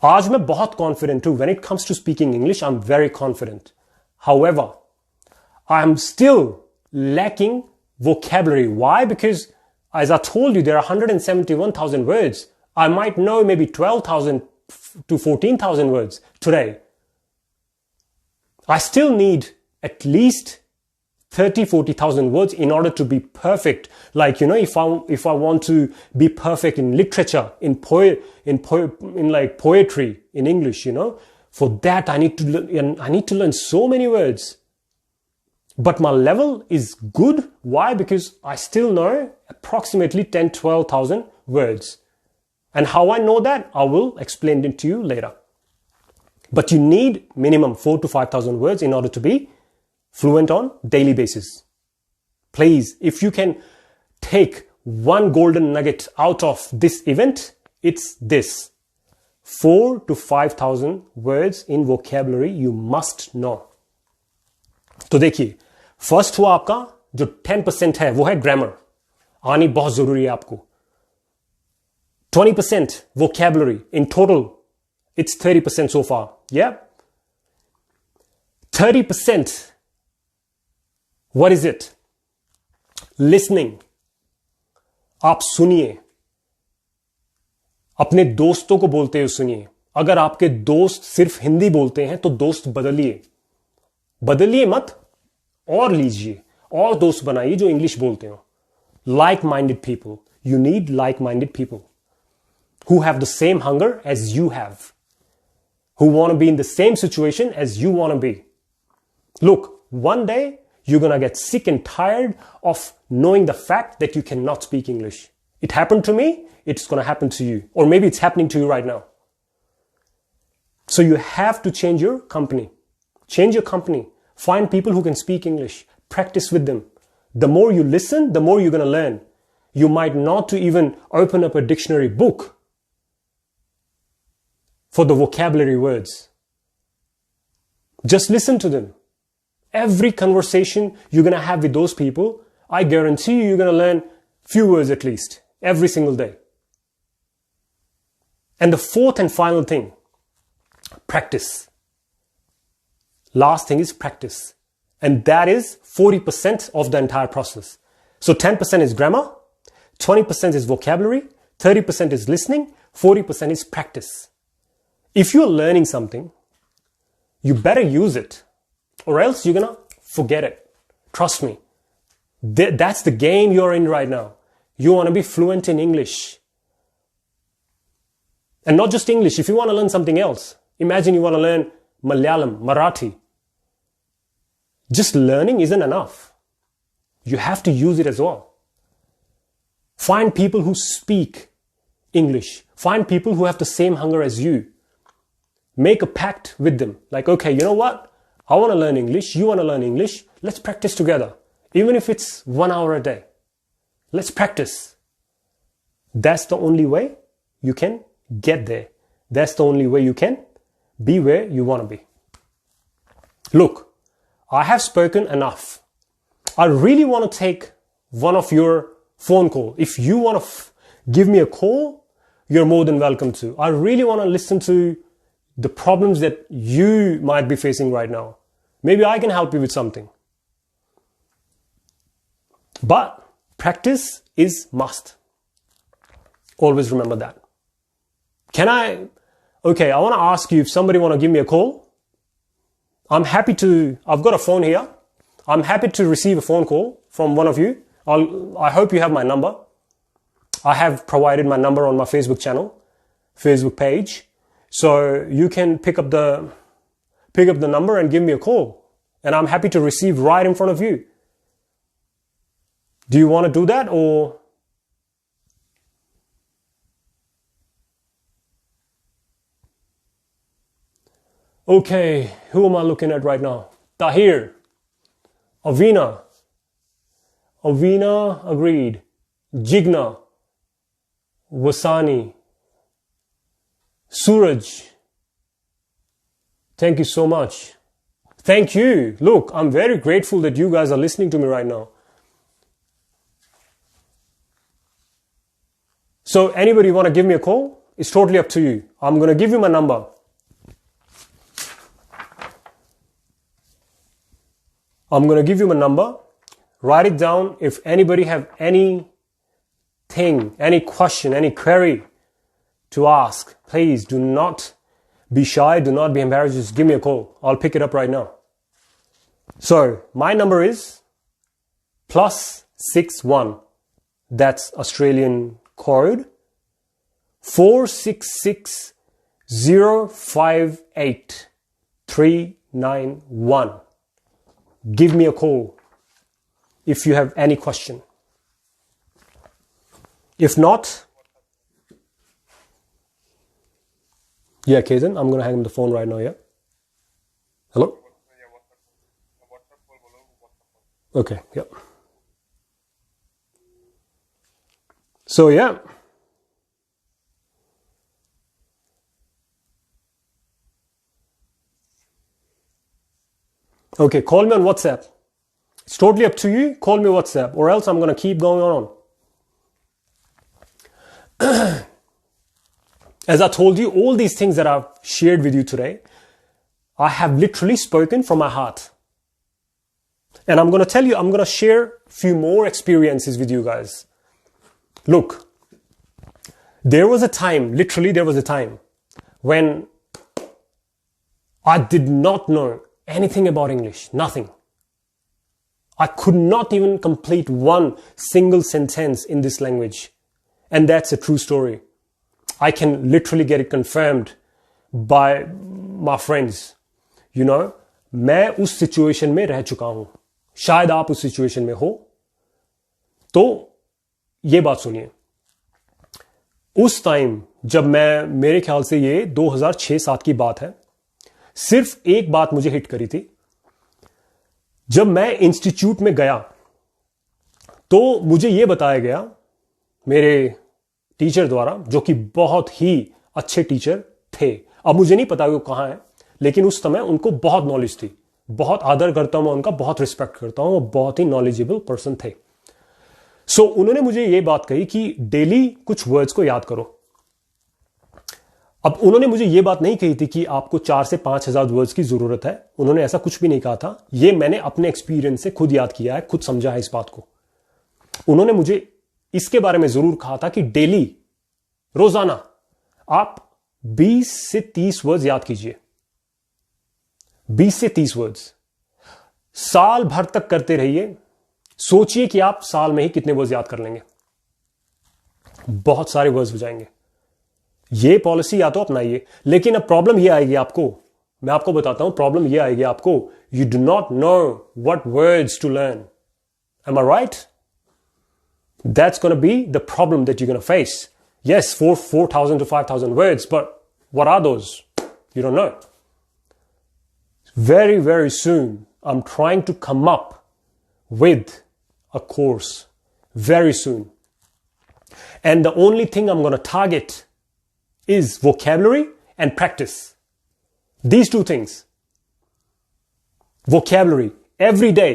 आज मैं बहुत कॉन्फिडेंट हूं। When it comes to speaking English, I'm very confident. However, I'm still lacking vocabulary. Why? Because as I told you, there are 171,000 words. I might know maybe 12,000 to 14,000 words today. I still need at least 30,000-40,000 words in order to be perfect. Like, you know, if I want to be perfect in literature, in like poetry, in English, you know, For that, I need to learn so many words. But my level is good. Why? Because I still know approximately 10, 12,000 words. And how I know that, I will explain it to you later. But you need minimum 4 to 5,000 words in order to be fluent on daily basis. Please, if you can take one golden nugget out of this event, it's this. 4 to 5,000 words in vocabulary you must know. तो देखिए, first हुआ आपका जो 10% है वो है grammar, आनी बहुत जरूरी है आपको. 20% vocabulary. In total, it's 30% so far. Yeah? 30%. What is it? Listening. आप सुनिए. अपने दोस्तों को बोलते हुए सुनिए. अगर आपके दोस्त सिर्फ हिंदी बोलते हैं तो दोस्त बदलिए. बदलिए मत, और लीजिए, और दोस्त बनाइए जो इंग्लिश बोलते हो. Like-minded people. You need like-minded people who have the same hunger as you have, who want to be in the same situation as you want to be. Look, one day you're going to get sick and tired of knowing the fact that you cannot speak English. It happened to me, it's going to happen to you. Or maybe it's happening to you right now. So you have to change your company. Change your company. Find people who can speak English. Practice with them. The more you listen, the more you're going to learn. You might not to even open up a dictionary book for the vocabulary words. Just listen to them. Every conversation you're going to have with those people, I guarantee you're going to learn few words at least every single day. And the fourth and final thing, practice. Last thing is practice. And that is 40% of the entire process. So 10% is grammar, 20% is vocabulary, 30% is listening, 40% is practice. If you're learning something, you better use it, or else you're gonna forget it. Trust me. That's the game you're in right now. You want to be fluent in English. And not just English. If you want to learn something else, imagine you want to learn Malayalam, Marathi. Just learning isn't enough. You have to use it as well. Find people who speak English. Find people who have the same hunger as you. Make a pact with them. Like, okay, you know what? I want to learn English. You want to learn English. Let's practice together. Even if it's 1 hour a day. Let's practice. That's the only way you can get there. That's the only way you can be where you want to be. Look, I have spoken enough. I really want to take one of your phone calls. If you want to give me a call, you're more than welcome to. I really want to listen to the problems that you might be facing right now. Maybe I can help you with something. But practice is must. Always remember that. Okay, I want to ask you if somebody want to give me a call. I've got a phone here. I'm happy to receive a phone call from one of you. I hope you have my number. I have provided my number on my Facebook channel, Facebook page. So you can pick up the number and give me a call. And I'm happy to receive right in front of you. Do you want to do that or? Okay, who am I looking at right now? Tahir. Avina. Avina agreed. Jigna. Wasani. Suraj. Thank you so much. Thank you. Look, I'm very grateful that you guys are listening to me right now. So anybody want to give me a call? It's totally up to you. I'm going to give you my number. I'm going to give you my number. Write it down. If anybody have anything, any question, any query to ask, please do not be shy. Do not be embarrassed. Just give me a call. I'll pick it up right now. So my number is +61. That's Australian code. 466 058391. Give me a call if you have any question. If not, yeah, Ketan, I'm going to hang the phone right now, yeah? Hello? Okay, yeah. So, yeah. Okay, call me on WhatsApp. It's totally up to you. Call me WhatsApp, or else I'm going to keep going on. As I told you, all these things that I've shared with you today, I have literally spoken from my heart. And I'm going to tell you, I'm going to share a few more experiences with you guys. Look, there was a time, literally there was a time when I did not know anything about English, nothing. I could not even complete one single sentence in this language. And that's a true story. I can literally get it confirmed by my friends. You know, मैं उस situation में रह चुका हूं. शायद आप उस situation में हो. तो ये बात सुनिए. उस टाइम जब मेरे ख्याल से ये 2006-07 की बात है, सिर्फ एक बात मुझे हिट करी थी. जब मैं इंस्टीट्यूट में गया तो मुझे ये बताया गया मेरे टीचर द्वारा, जो कि बहुत ही अच्छे टीचर थे. अब मुझे नहीं पता वो कहां है, लेकिन उस समय उनको बहुत नॉलेज थी. बहुत आदर करता हूं मैं उनका, बहुत रिस्पेक्ट करता हूं. वो बहुत ही नॉलेजेबल पर्सन थे. सो उन्होंने मुझे ये बात कही कि डेली कुछ वर्ड्स को याद करो. अब उन्होंने मुझे ये बात नहीं कही थी कि आपको 4 से 5 हजार वर्ड्स की जरूरत है. उन्होंने ऐसा कुछ भी नहीं कहा था. ये मैंने अपने एक्सपीरियंस से खुद याद किया है, खुद समझा है इस बात को. उन्होंने मुझे इसके बारे में जरूर कहा था कि डेली, रोजाना आप 20 से 30 वर्ड्स याद कीजिए. 20 से 30 वर्ड्स साल भर तक करते रहिए. सोचिए कि आप साल में ही कितने वर्ड्स याद कर लेंगे. बहुत सारे वर्ड्स हो जाएंगे. ये पॉलिसी या तो अपनाइए. लेकिन अब प्रॉब्लम ये आएगी आपको, मैं आपको बताता हूं प्रॉब्लम ये आएगी आपको. You do not know what words to learn. Am I right? That's going to be the problem that you're going to face. Yes, 4,000 to 5,000 words, but what are those? You don't know. Very, very soon, I'm trying to come up with a course. Very soon. And the only thing I'm going to target is vocabulary and practice. These two things. Vocabulary. Every day,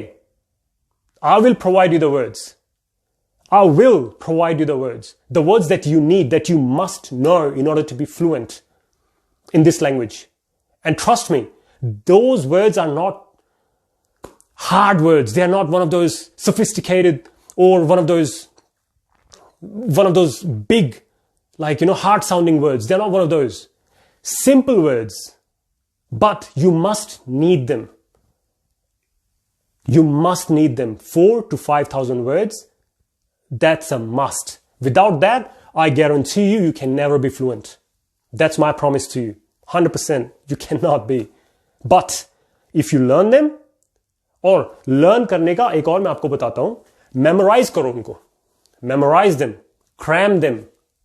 I will provide you the words. I will provide you the words that you need, that you must know in order to be fluent in this language. And trust me, those words are not hard words. They are not one of those sophisticated or one of those big, hard sounding words. They're not one of those. Simple words, but you must need them. You must need them. 4 to 5,000 words. That's a must. Without that, I guarantee you can never be fluent. That's my promise to you. 100%. You cannot be. But if you learn them, और learn करने का एक और मैं आपको बताता हूं, memorize करो उनको. Memorize them. Cram them.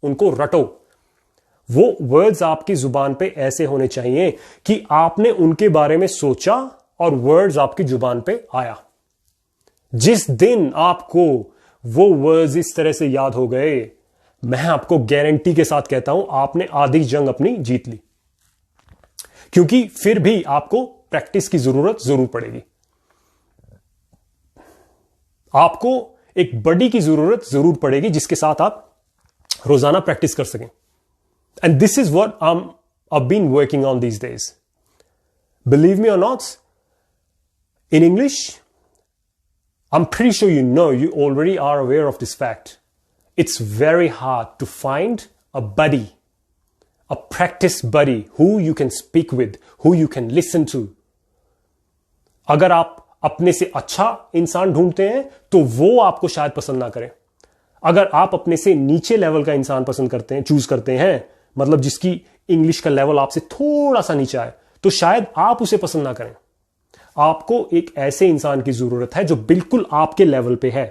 उनको रटो. वो words आपकी जुबान पे ऐसे होने चाहिए कि आपने उनके बारे में सोचा और words आपकी जुबान पे आया. जिस दिन आपको वो वर्ड्स इस तरह से याद हो गए, मैं आपको गारंटी के साथ कहता हूं आपने आधी जंग अपनी जीत ली. क्योंकि फिर भी आपको प्रैक्टिस की जरूरत जरूर पड़ेगी. आपको एक बडी की जरूरत जरूर पड़ेगी जिसके साथ आप रोजाना प्रैक्टिस कर सकें. And this is what I've been working on these days. Believe me or not, in English, I'm pretty sure you already are aware of this fact. It's very hard to find a buddy, a practice buddy who you can speak with, who you can listen to. अगर आप अपने से अच्छा इंसान ढूंढते हैं तो वो आपको शायद पसंद ना करें. अगर आप अपने से नीचे लेवल का इंसान पसंद करते हैं, चूज करते हैं, मतलब जिसकी इंग्लिश का लेवल आपसे थोड़ा सा नीचे आए तो शायद आप उसे पसंद ना करें। आपको एक ऐसे इंसान की जरूरत है जो बिल्कुल आपके लेवल पे है,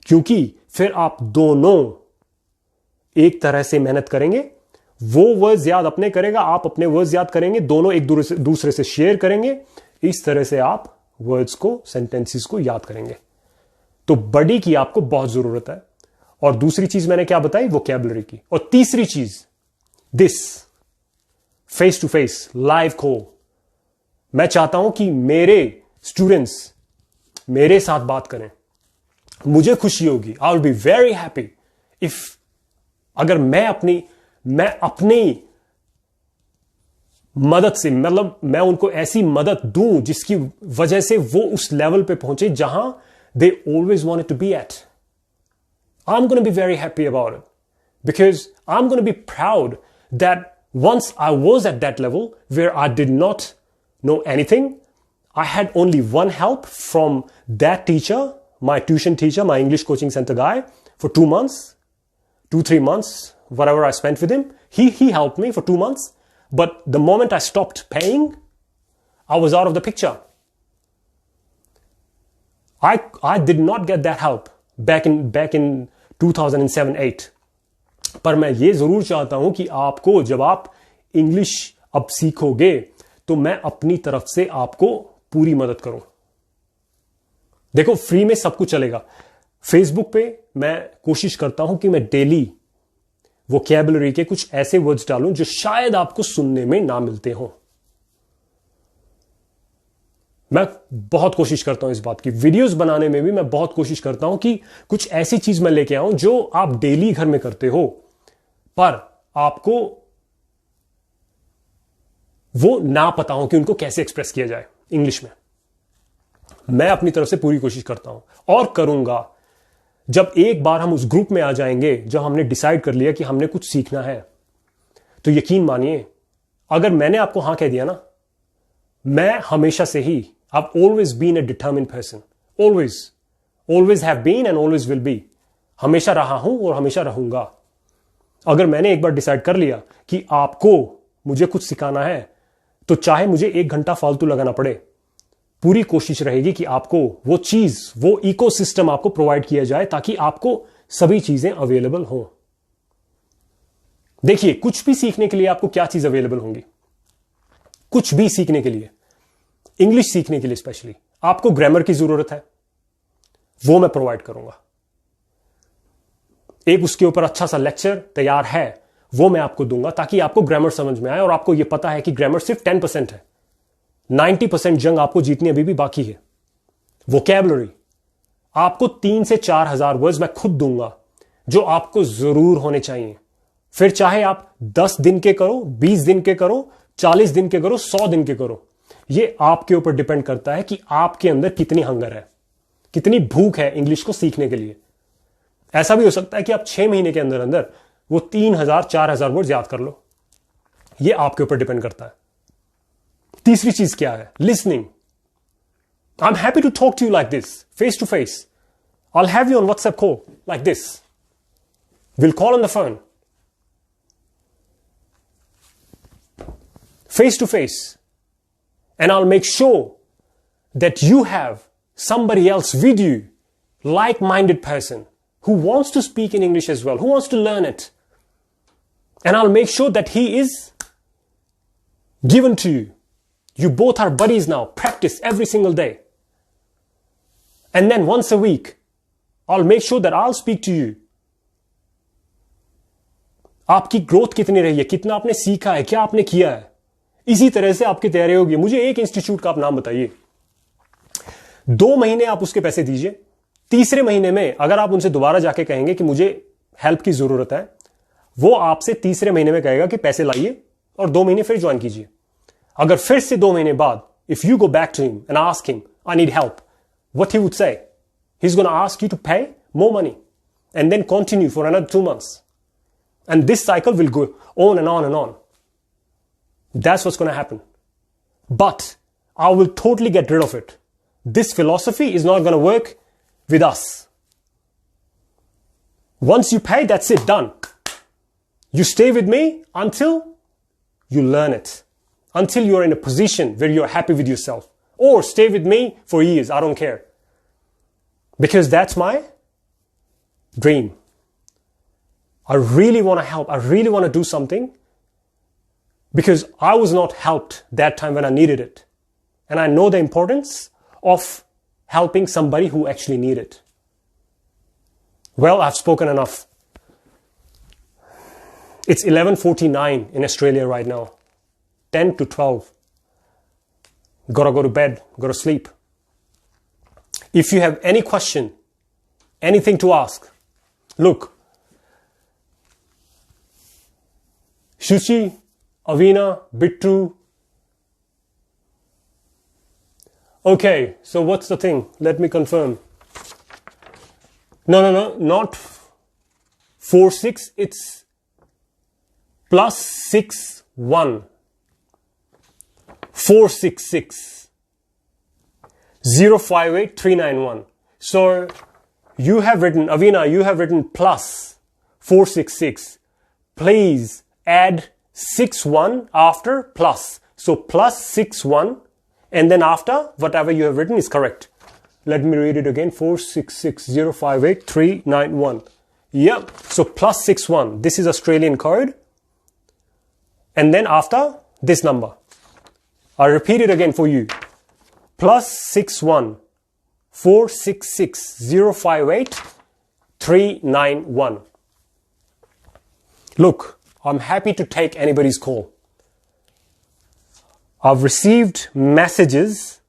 क्योंकि फिर आप दोनों एक तरह से मेहनत करेंगे। वो वर्ड्स याद अपने करेगा, आप अपने वर्ड्स याद करेंगे, दोनों एक दूसरे से शेयर करेंगे। इस तरह से आप वर्ड्स को, सेंटेंसेस को याद करेंगे। तो बडी की आपको बहुत जरूरत है। और दूसरी चीज मैंने क्या बताई, वोकैबुलरी की। और तीसरी चीज, this face to face live call. मैं चाहता हूं कि मेरे स्टूडेंट्स मेरे साथ बात करें, मुझे खुशी होगी। I will be very happy if, अगर मैं अपनी मदद से, मतलब मैं उनको ऐसी मदद दूं जिसकी वजह से वो उस लेवल पे पहुंचे जहां they always wanted to be at. I'm going to be very happy about it because I'm going to be proud that once I was at that level where I did not know anything, I had only one help from that teacher, my tuition teacher, my English coaching center guy, for 2 months, 2-3 months, whatever I spent with him. He helped me for 2 months. But the moment I stopped paying, I was out of the picture. I did not get that help back in 2007-8. पर मैं ये जरूर चाहता हूं कि आपको, जब आप इंग्लिश अब सीखोगे तो मैं अपनी तरफ से आपको पूरी मदद करूं। देखो, फ्री में सब कुछ चलेगा। फेसबुक पे मैं कोशिश करता हूं कि मैं डेली वोकैबुलरी के कुछ ऐसे वर्ड्स डालूं जो शायद आपको सुनने में ना मिलते हों। मैं बहुत कोशिश करता हूं इस बात की। वीडियोस बनाने में भी मैं बहुत कोशिश करता हूं कि कुछ ऐसी चीज मैं लेके आऊं जो आप डेली घर में करते हो, पर आपको वो ना पता हो कि उनको कैसे एक्सप्रेस किया जाए इंग्लिश में। मैं अपनी तरफ से पूरी कोशिश करता हूं और करूंगा। जब एक बार हम उस ग्रुप में आ जाएंगे, जब हमने डिसाइड कर लिया कि हमने कुछ सीखना है, तो यकीन मानिए, अगर मैंने आपको हां कह दिया ना, मैं हमेशा से ही, I've always been a determined person. Always have been and always will be. हमेशा रहा हूं और हमेशा रहूंगा। अगर मैंने एक बार डिसाइड कर लिया कि आपको मुझे कुछ सिखाना है, तो चाहे मुझे 1 घंटा फालतू लगाना पड़े, पूरी कोशिश रहेगी कि आपको वो चीज, वो इकोसिस्टम आपको प्रोवाइड किया जाए ताकि आपको सभी चीजें अवेलेबल हो। देखिए, कुछ भी सीखने के लिए आपको क्या चीज अवेलेबल होंगी? कुछ भी सीखने के लिए, इंग्लिश सीखने के लिए स्पेशली, आपको ग्रामर की जरूरत है, वो मैं प्रोवाइड करूंगा। एक उसके ऊपर अच्छा सा लेक्चर तैयार है, वो मैं आपको दूंगा ताकि आपको ग्रामर समझ में आए। और आपको यह पता है कि ग्रामर सिर्फ 10% है, 90% जंग आपको जीतनी अभी भी बाकी है। वोकैबुलरी, आपको 3 से 4 हजार वर्ड्स मैं खुद दूंगा जो आपको जरूर होने चाहिए। फिर चाहे आप 10 दिन के करो, 20 दिन के करो, 40 दिन के करो, 100 दिन के करो, ये आपके ऊपर डिपेंड करता है कि आपके अंदर कितनी हंगर है, कितनी भूख है इंग्लिश को सीखने के लिए। ऐसा भी हो सकता है कि आप 6 महीने के अंदर अंदर वो 3000 4000 वर्ड याद कर लो। ये आपके ऊपर डिपेंड करता है। तीसरी चीज क्या है? Listening. I am happy to talk to you like this, face to face. I will have you on WhatsApp call like this. Will call on the phone, face to face, and I'll make sure that you have somebody else with you, like-minded person who wants to speak in English as well, who wants to learn it. And I'll make sure that he is given to you. You both are buddies now. Practice every single day. And then once a week, I'll make sure that I'll speak to you. आपकी growth कितनी रही है, कितना आपने सीखा है, क्या आपने किया है, इसी तरह से आपकी तैयारी होगी। मुझे एक इंस्टीट्यूट का आप नाम बताइए। 2 महीने आप उसके पैसे दीजिए, तीसरे महीने में अगर आप उनसे दोबारा जाके कहेंगे कि मुझे हेल्प की जरूरत है, वो आपसे तीसरे महीने में कहेगा कि पैसे लाइए और 2 महीने फिर ज्वाइन कीजिए। अगर फिर से 2 महीने बाद if you go back to him and ask him I need help, what he would say, he is gonna ask you to pay more money and then continue for another 2 months, and this cycle will go on and on and on. That's what's going to happen. But I will totally get rid of it. This philosophy is not going to work with us. Once you pay, that's it, done. You stay with me until you learn it. Until you're in a position where you're happy with yourself. Or stay with me for years, I don't care. Because that's my dream. I really want to help. I really want to do something. Because I was not helped that time when I needed it. And I know the importance of helping somebody who actually needed it. Well, I've spoken enough. It's 11:49 in Australia right now. 10 to 12. Gotta go to bed, gotta sleep. If you have any question, anything to ask, look. Shuchi, Avina, Bittu. Okay, so what's the thing? Let me confirm. No, not 46, it's +61 466 058 391. So you have written, Avina, you have written plus 466. Please add 61 after plus. So +61 and then after whatever you have written is correct. Let me read it again. 466 058 391. Yep. So +61. This is Australian code. And then after this number. I'll repeat it again for you. +61 466 058 391. Look, I'm happy to take anybody's call. I've received messages,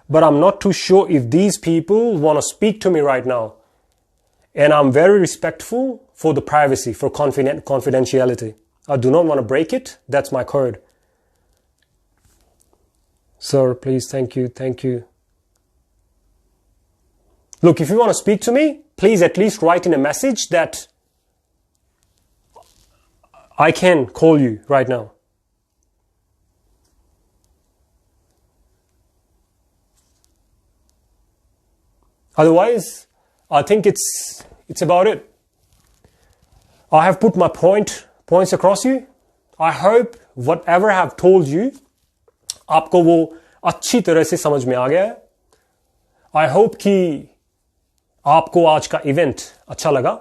but I'm not too sure if these people want to speak to me right now. And I'm very respectful for the privacy, for confidentiality. I do not want to break it. That's my code. Sir, please, thank you. Look, if you want to speak to me, please at least write in a message that I can call you right now. Otherwise, I think it's about it. I have put my points across you. I hope whatever I have told you, आपको वो अच्छी तरह से समझ में आ गया है. I hope कि आपको आज का इवेंट अच्छा लगा.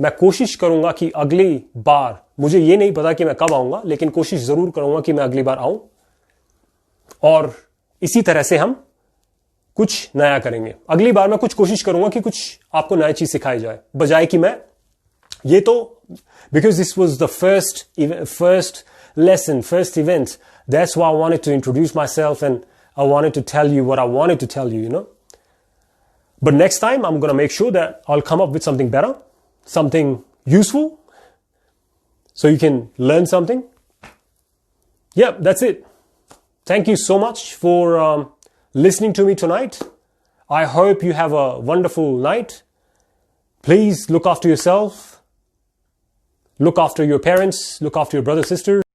मैं कोशिश करूंगा कि अगली बार, मुझे ये नहीं पता कि मैं कब आऊंगा, लेकिन कोशिश जरूर करूंगा कि मैं अगली बार आऊं. और इसी तरह से हम कुछ नया करेंगे. अगली बार मैं कुछ कोशिश करूंगा कि कुछ आपको नई चीज सिखाई जाए, बजाय कि मैं ये तो, because this was the first lesson, first event, that's why I wanted to introduce myself and I wanted to tell you what I wanted to tell you, you know. But next time I'm going to make sure that I'll come up with something better, something useful, so you can learn something. Yeah, that's it. Thank you so much for listening to me tonight. I hope you have a wonderful night. Please look after yourself. Look after your parents. Look after your brothers, sisters.